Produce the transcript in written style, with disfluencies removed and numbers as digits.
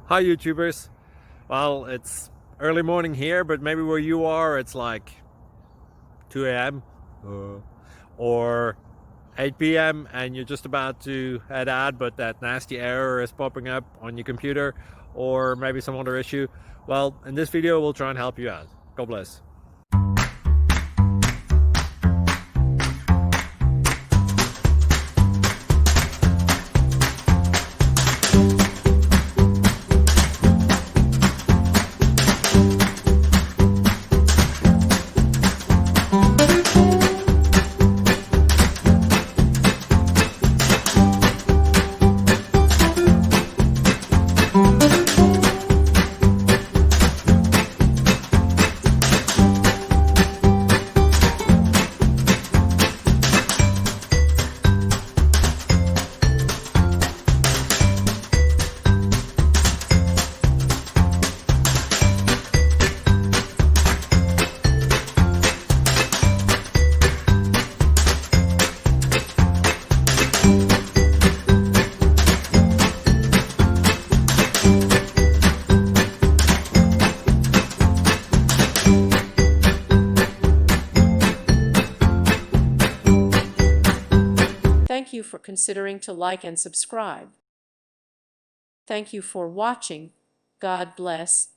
Hi YouTubers. Well, it's early morning here, but maybe where you are it's like 2 a.m. Or 8 p.m. and you're just about to head out, but that nasty error is popping up on your computer, or maybe some other issue. Well, in this video we'll try and help you out. God bless. Thank you for considering to like and subscribe. Thank you for watching. God bless.